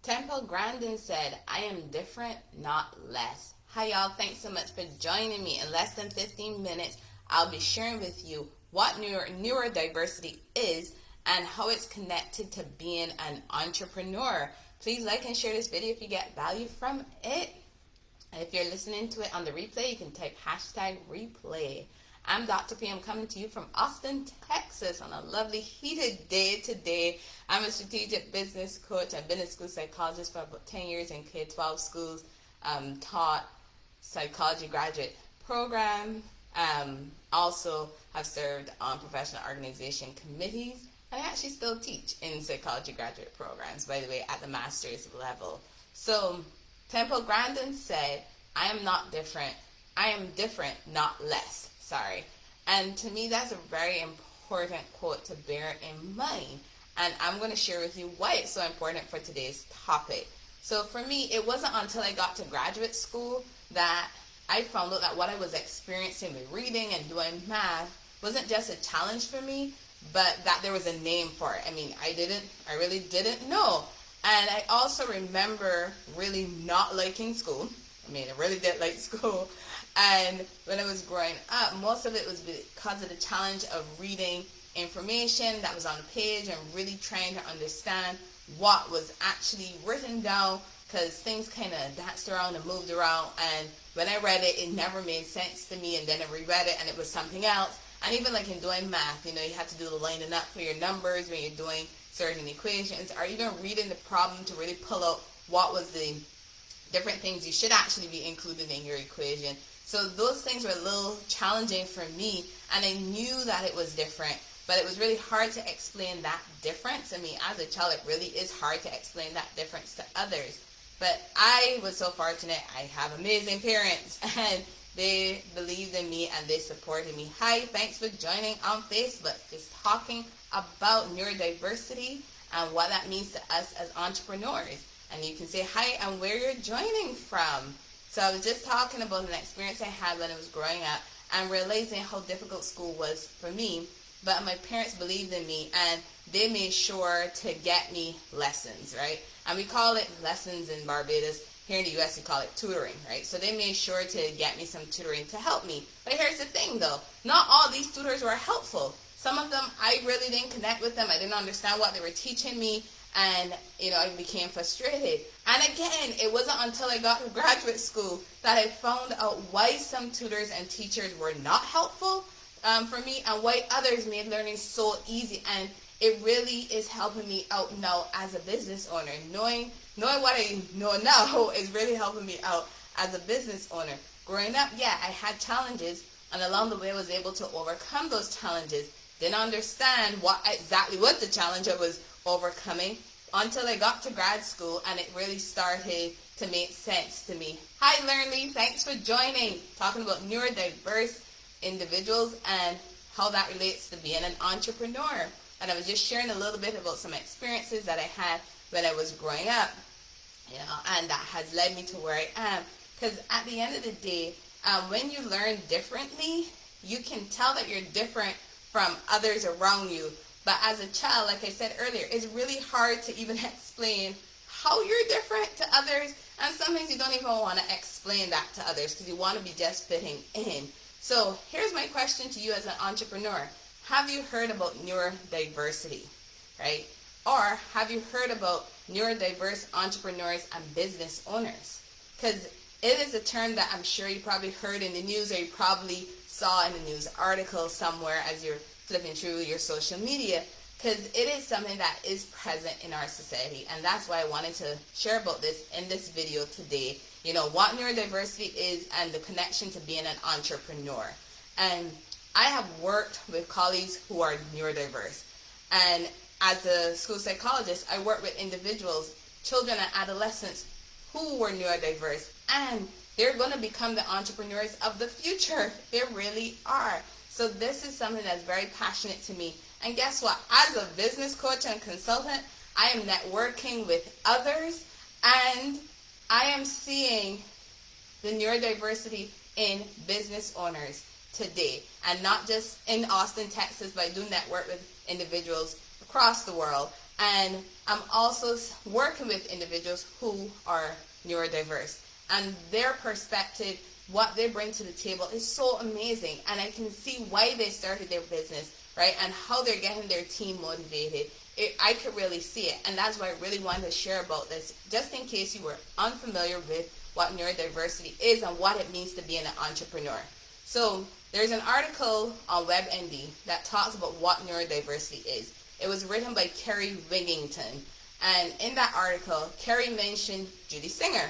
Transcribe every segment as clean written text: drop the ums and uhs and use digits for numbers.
Temple Grandin said, I am different, not less. Hi y'all, thanks so much for joining me. In less than 15 minutes, I'll be sharing with you what neurodiversity is and how it's connected to being an entrepreneur. Please like and share this video if you get value from it. And if you're listening to it on the replay, you can type #replay. I'm Dr. P. I'm coming to you from Austin, Texas on a lovely heated day today. I'm a strategic business coach. I've been a school psychologist for about 10 years in K-12 schools, taught psychology graduate program, also have served on professional organization committees, and I actually still teach in psychology graduate programs, by the way, at the master's level. So Temple Grandin said, I am not different. I am different, not less. Sorry. And to me, that's a very important quote to bear in mind. And I'm going to share with you why it's so important for today's topic. So for me, it wasn't until I got to graduate school that I found out that what I was experiencing with reading and doing math wasn't just a challenge for me, but that there was a name for it. I mean, I really didn't know. And I also remember really not liking school. I mean, I really did like school. And when I was growing up, most of it was because of the challenge of reading information that was on the page and really trying to understand what was actually written down, because things kind of danced around and moved around. And when I read it, it never made sense to me. And then I reread it and it was something else. And even like in doing math, you know, you have to do the lining up for your numbers when you're doing certain equations, or even reading the problem to really pull out what was the different things you should actually be included in your equation. So those things were a little challenging for me, and I knew that it was different, but it was really hard to explain that difference. I mean, as a child, it really is hard to explain that difference to others. But I was so fortunate. I have amazing parents, and they believed in me and they supported me. Hi, thanks for joining on Facebook. Just talking about neurodiversity and what that means to us as entrepreneurs. And you can say hi and where you're joining from. So I was just talking about an experience I had when I was growing up and realizing how difficult school was for me. But my parents believed in me, and they made sure to get me lessons, right? And we call it lessons in Barbados. Here in the U.S., we call it tutoring, right? So they made sure to get me some tutoring to help me. But here's the thing, though. Not all these tutors were helpful. Some of them, I really didn't connect with them. I didn't understand what they were teaching me. And, you know, I became frustrated. And again, it wasn't until I got to graduate school that I found out why some tutors and teachers were not helpful for me, and why others made learning so easy. And it really is helping me out now as a business owner. Knowing what I know now is really helping me out as a business owner. Growing up, yeah, I had challenges, and along the way I was able to overcome those challenges. Didn't understand what exactly was the challenge I was overcoming until I got to grad school, and it really started to make sense to me. Hi Learnly, thanks for joining. Talking about neurodiverse individuals and how that relates to being an entrepreneur. And I was just sharing a little bit about some experiences that I had when I was growing up, you know, and that has led me to where I am. Because at the end of the day, when you learn differently, you can tell that you're different from others around you. But as a child, like I said earlier, it's really hard to even explain how you're different to others. And sometimes you don't even want to explain that to others because you want to be just fitting in. So here's my question to you as an entrepreneur. Have you heard about neurodiversity, right? Or have you heard about neurodiverse entrepreneurs and business owners? Because it is a term that I'm sure you probably heard in the news, or you probably saw in a news article somewhere as you're flipping through your social media, because it is something that is present in our society. And that's why I wanted to share about this in this video today. You know, what neurodiversity is and the connection to being an entrepreneur. And I have worked with colleagues who are neurodiverse. And as a school psychologist, I work with individuals, children and adolescents who were neurodiverse. And they're going to become the entrepreneurs of the future. They really are. So this is something that's very passionate to me. And guess what? As a business coach and consultant, I am networking with others, and I am seeing the neurodiversity in business owners today. And not just in Austin, Texas, but I do network with individuals across the world. And I'm also working with individuals who are neurodiverse, and their perspective, what they bring to the table is so amazing. And I can see why they started their business, right? And how they're getting their team motivated. I could really see it. And that's why I really wanted to share about this, just in case you were unfamiliar with what neurodiversity is and what it means to be an entrepreneur. So there's an article on WebMD that talks about what neurodiversity is. It was written by Kerry Wigington. And in that article, Kerry mentioned Judy Singer.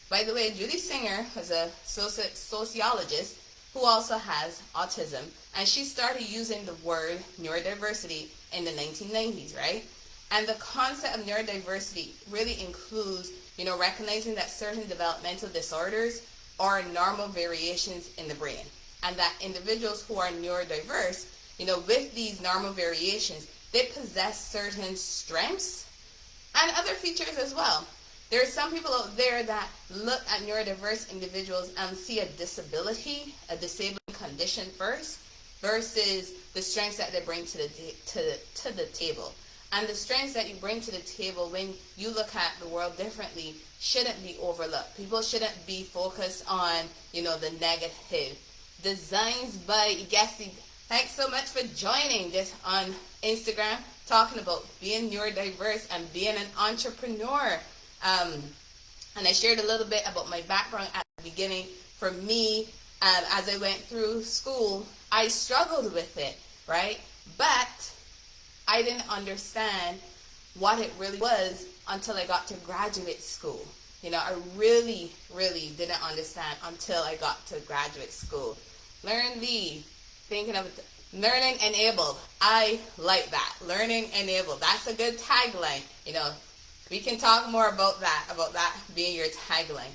By the way, Judy Singer was a sociologist who also has autism. And she started using the word neurodiversity in the 1990s, right? And the concept of neurodiversity really includes, recognizing that certain developmental disorders are normal variations in the brain. And that individuals who are neurodiverse, with these normal variations, they possess certain strengths and other features as well. There are some people out there that look at neurodiverse individuals and see a disability, a disabling condition first, versus the strengths that they bring to the table. And the strengths that you bring to the table when you look at the world differently shouldn't be overlooked. People shouldn't be focused on, the negative. Designs by Igesi. Thanks so much for joining this on Instagram, talking about being neurodiverse and being an entrepreneur. And I shared a little bit about my background at the beginning. For me, as I went through school, I struggled with it, right? But I didn't understand what it really was until I got to graduate school. I really, really didn't understand until I got to graduate school. Learn Lead, thinking of it, learning enabled. I like that. Learning enabled. That's a good tagline. We can talk more about that being your tagline.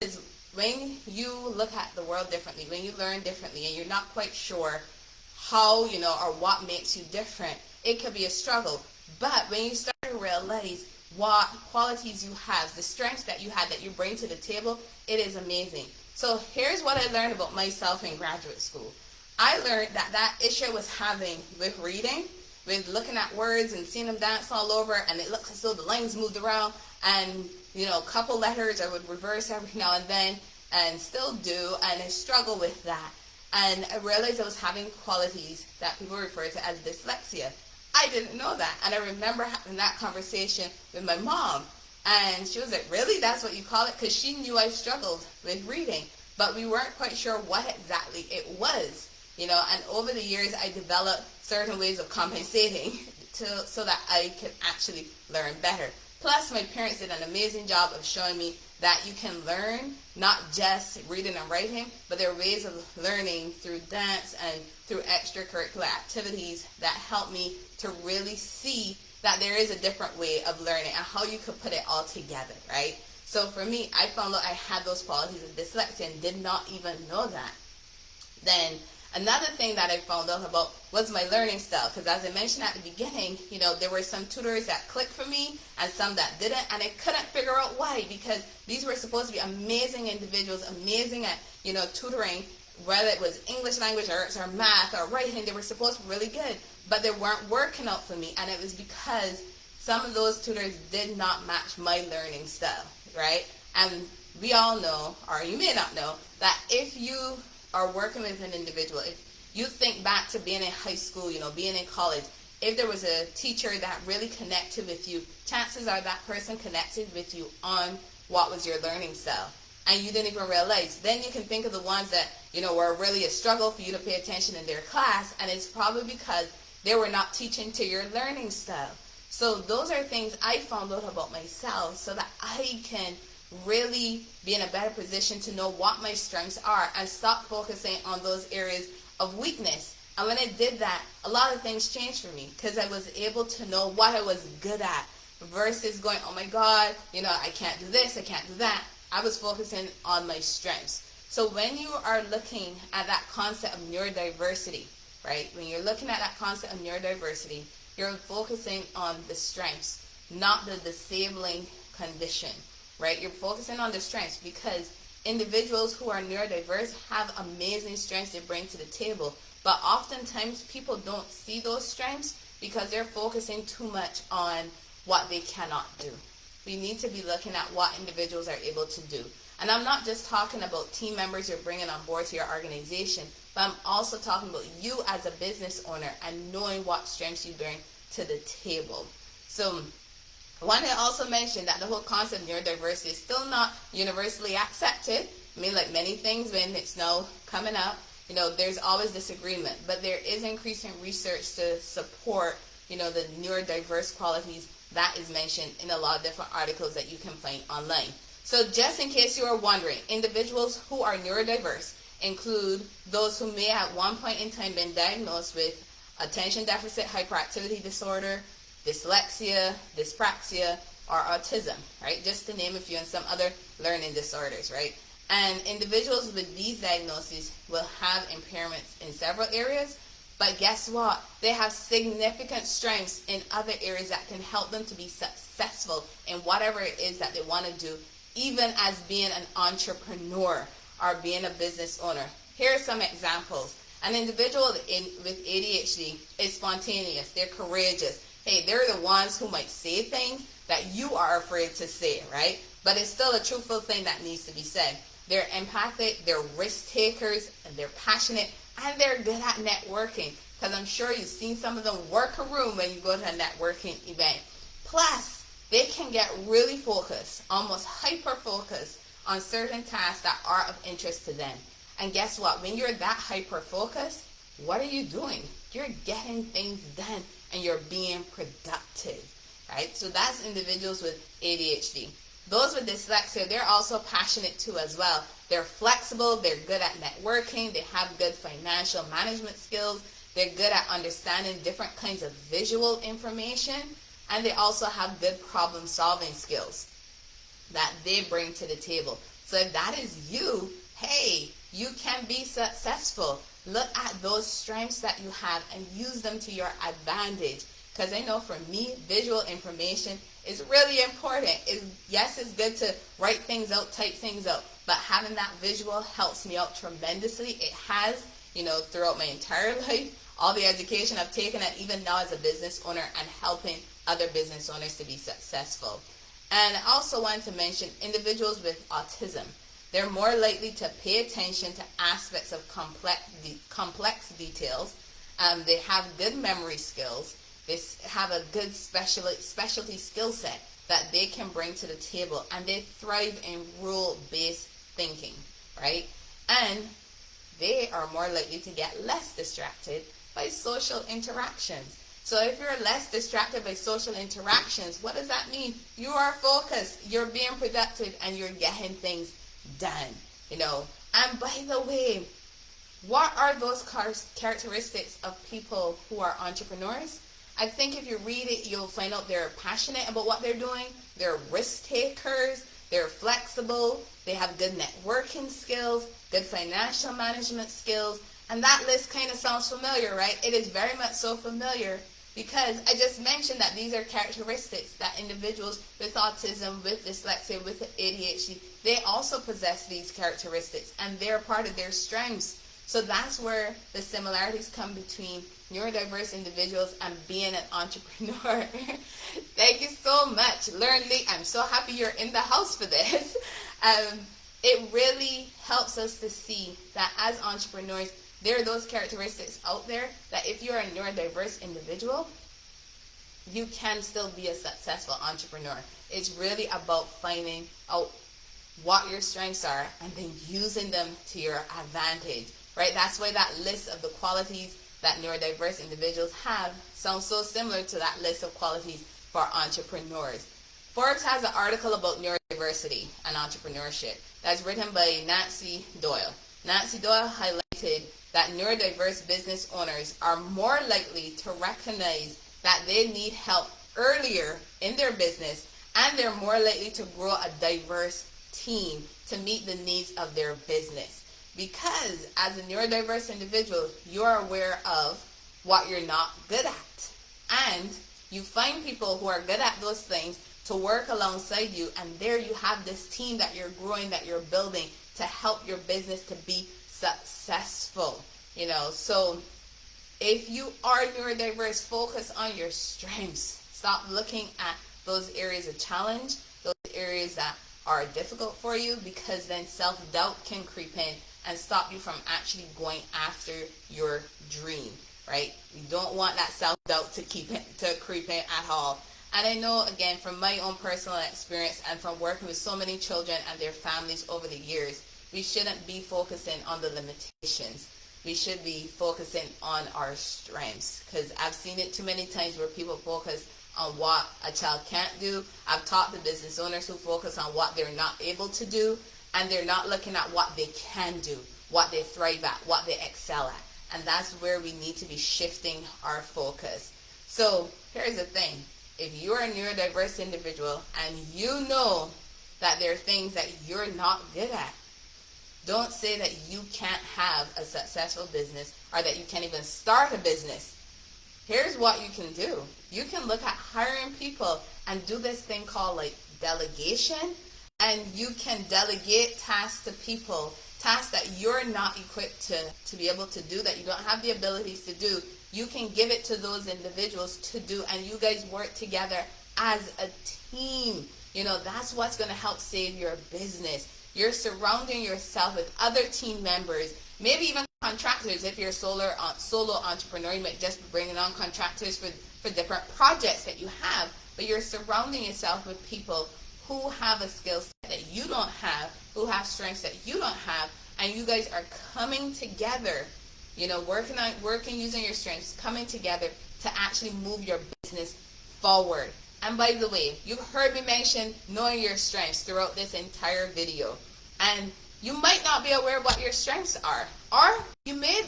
Because when you look at the world differently, when you learn differently, and you're not quite sure how, or what makes you different, it could be a struggle. But when you start to realize what qualities you have, the strengths that you have that you bring to the table, it is amazing. So here's what I learned about myself in graduate school. I learned that issue I was having with reading, with looking at words and seeing them dance all over, and it looks as though the lines moved around, and a couple letters I would reverse every now and then, and still do, and I struggle with that. And I realized I was having qualities that people refer to as dyslexia. I didn't know that, and I remember having that conversation with my mom, and she was like, really, that's what you call it? Because she knew I struggled with reading, but we weren't quite sure what exactly it was. And over the years, I developed certain ways of compensating so that I could actually learn better. Plus, my parents did an amazing job of showing me that you can learn not just reading and writing, but there are ways of learning through dance and through extracurricular activities that help me to really see that there is a different way of learning and how you could put it all together, right? So for me, I found out I had those qualities of dyslexia and did not even know that. Then another thing that I found out about was my learning style, because as I mentioned at the beginning, there were some tutors that clicked for me and some that didn't, and I couldn't figure out why, because these were supposed to be amazing individuals, amazing at, tutoring, whether it was English language arts or math or writing. They were supposed to be really good, but they weren't working out for me, and it was because some of those tutors did not match my learning style, right? And we all know, or you may not know, that if you are working with an individual, if you think back to being in high school, being in college, if there was a teacher that really connected with you, chances are that person connected with you on what was your learning style, and you didn't even realize. Then you can think of the ones that, were really a struggle for you to pay attention in their class, and it's probably because they were not teaching to your learning style. So those are things I found out about myself so that I can really be in a better position to know what my strengths are and stop focusing on those areas of weakness. And when I did that, a lot of things changed for me because I was able to know what I was good at versus going, oh my God, I can't do this, I can't do that. I was focusing on my strengths. So when you are looking at that concept of neurodiversity, right? When you're looking at that concept of neurodiversity, you're focusing on the strengths, not the disabling condition, right? You're focusing on the strengths because individuals who are neurodiverse have amazing strengths they bring to the table. But oftentimes people don't see those strengths because they're focusing too much on what they cannot do. We need to be looking at what individuals are able to do. And I'm not just talking about team members you're bringing on board to your organization, but I'm also talking about you as a business owner and knowing what strengths you bring to the table. So I want to also mention that the whole concept of neurodiversity is still not universally accepted. I mean, like many things when it's now coming up, there's always disagreement, but there is increasing research to support, the neurodiverse qualities that is mentioned in a lot of different articles that you can find online. So just in case you are wondering, individuals who are neurodiverse include those who may at one point in time been diagnosed with attention deficit hyperactivity disorder, dyslexia, dyspraxia, or autism, right? Just to name a few, and some other learning disorders, right? And individuals with these diagnoses will have impairments in several areas, but guess what? They have significant strengths in other areas that can help them to be successful in whatever it is that they want to do, even as being an entrepreneur or being a business owner. Here are some examples. An individual with ADHD is spontaneous. They're courageous. Hey, they're the ones who might say things that you are afraid to say, right? But it's still a truthful thing that needs to be said. They're empathic, they're risk takers, and they're passionate, and they're good at networking. Because I'm sure you've seen some of them work a room when you go to a networking event. Plus, they can get really focused, almost hyper-focused on certain tasks that are of interest to them. And guess what? When you're that hyper-focused, what are you doing? You're getting things done, and you're being productive, right? So that's individuals with ADHD. Those with dyslexia, they're also passionate too as well. They're flexible, they're good at networking, they have good financial management skills, they're good at understanding different kinds of visual information, and they also have good problem solving skills that they bring to the table. So if that is you, hey, you can be successful. Look at those strengths that you have and use them to your advantage. Because I know for me, visual information is really important. Yes, it's good to write things out, type things out, but having that visual helps me out tremendously. It has, throughout my entire life, all the education I've taken, and even now as a business owner and helping other business owners to be successful. And I also want to mention individuals with autism. They're more likely to pay attention to aspects of complex details. They have good memory skills. They have a good specialty skill set that they can bring to the table, and they thrive in rule-based thinking, right? And they are more likely to get less distracted by social interactions. So if you're less distracted by social interactions, what does that mean? You are focused, you're being productive, and you're getting things done, And by the way, what are those characteristics of people who are entrepreneurs? I think if you read it, you'll find out they're passionate about what they're doing. They're risk takers. They're flexible. They have good networking skills, good financial management skills. And that list kind of sounds familiar, right? It is very much so familiar because I just mentioned that these are characteristics that individuals with autism, with dyslexia, with ADHD, they also possess these characteristics and they're part of their strengths. So that's where the similarities come between neurodiverse individuals and being an entrepreneur. Thank you so much. Learn Lee. I'm so happy you're in the house for this. It really helps us to see that as entrepreneurs, there are those characteristics out there that if you're a neurodiverse individual, you can still be a successful entrepreneur. It's really about finding out what your strengths are and then using them to your advantage, right? That's why that list of the qualities that neurodiverse individuals have sounds so similar to that list of qualities for entrepreneurs. Forbes has an article about neurodiversity and entrepreneurship that's written by Nancy Doyle. Nancy Doyle highlighted that neurodiverse business owners are more likely to recognize that they need help earlier in their business, and they're more likely to grow a diverse team to meet the needs of their business. Because as a neurodiverse individual, you're aware of what you're not good at. And you find people who are good at those things to work alongside you, and there you have this team that you're growing, that you're building to help your business to be successful. So if you are neurodiverse, focus on your strengths. Stop looking at those areas of challenge, those areas that are difficult for you, because then self-doubt can creep in and stop you from actually going after your dream, right? You don't want that self-doubt to creep in at all. And I know, again, from my own personal experience and from working with so many children and their families over the years, we shouldn't be focusing on the limitations. We should be focusing on our strengths, because I've seen it too many times where people focus on what a child can't do. I've talked to business owners who focus on what they're not able to do, and they're not looking at what they can do, what they thrive at, what they excel at. And that's where we need to be shifting our focus. So here's the thing. If you're a neurodiverse individual and you know that there are things that you're not good at, don't say that you can't have a successful business or that you can't even start a business. Here's what you can do. You can look at hiring people and do this thing called like delegation, and you can delegate tasks to people, tasks that you're not equipped to be able to do, that you don't have the abilities to do. You can give it to those individuals to do, and you guys work together as a team. You know, that's what's going to help save your business. You're surrounding yourself with other team members, maybe even contractors. If you're a solo entrepreneur, you might just be bringing on contractors for different projects that you have, but you're surrounding yourself with people who have a skill set that you don't have, who have strengths that you don't have, and you guys are coming together, you know, working using your strengths, coming together to actually move your business forward. And by the way, you've heard me mention knowing your strengths throughout this entire video. And you might not be aware of what your strengths are. Or you may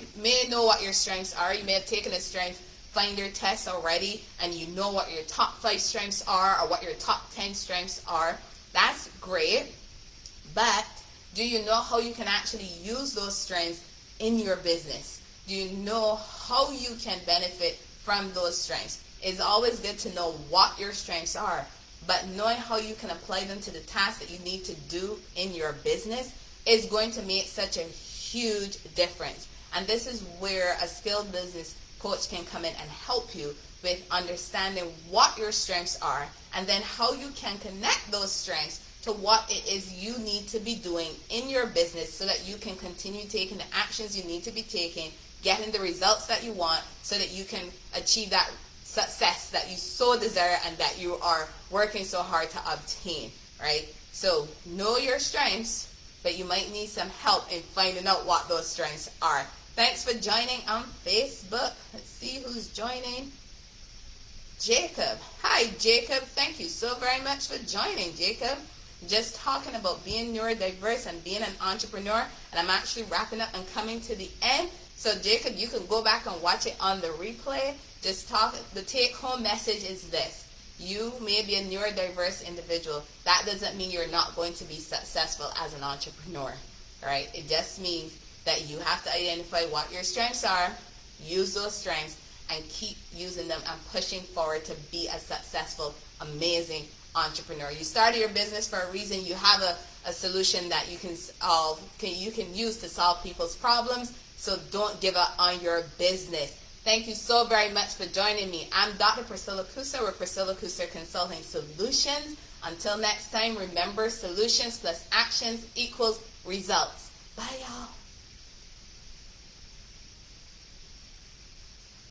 know what your strengths are. You may have taken a strength finder test already and you know what your top 5 strengths are or what your top 10 strengths are. That's great. But do you know how you can actually use those strengths in your business? Do you know how you can benefit from those strengths? It's always good to know what your strengths are, but knowing how you can apply them to the tasks that you need to do in your business is going to make such a huge difference. And this is where a skilled business coach can come in and help you with understanding what your strengths are, and then how you can connect those strengths to what it is you need to be doing in your business so that you can continue taking the actions you need to be taking, getting the results that you want, so that you can achieve that success that you so desire and that you are working so hard to obtain, right? So know your strengths, but you might need some help in finding out what those strengths are. Thanks for joining on Facebook. Let's see who's joining. Jacob. Hi, Jacob. Thank you so very much for joining, Jacob. Just talking about being neurodiverse and being an entrepreneur, and I'm actually wrapping up and coming to the end. So Jacob, you can go back and watch it on the replay. The take-home message is this. You may be a neurodiverse individual. That doesn't mean you're not going to be successful as an entrepreneur, right? It just means that you have to identify what your strengths are, use those strengths, and keep using them and pushing forward to be a successful, amazing entrepreneur. You started your business for a reason. You have a solution that you can use to solve people's problems. So don't give up on your business. Thank you so very much for joining me. I'm Dr. Priscilla Kusa with Priscilla Kusa Consulting Solutions. Until next time, remember, solutions plus actions equals results. Bye, y'all.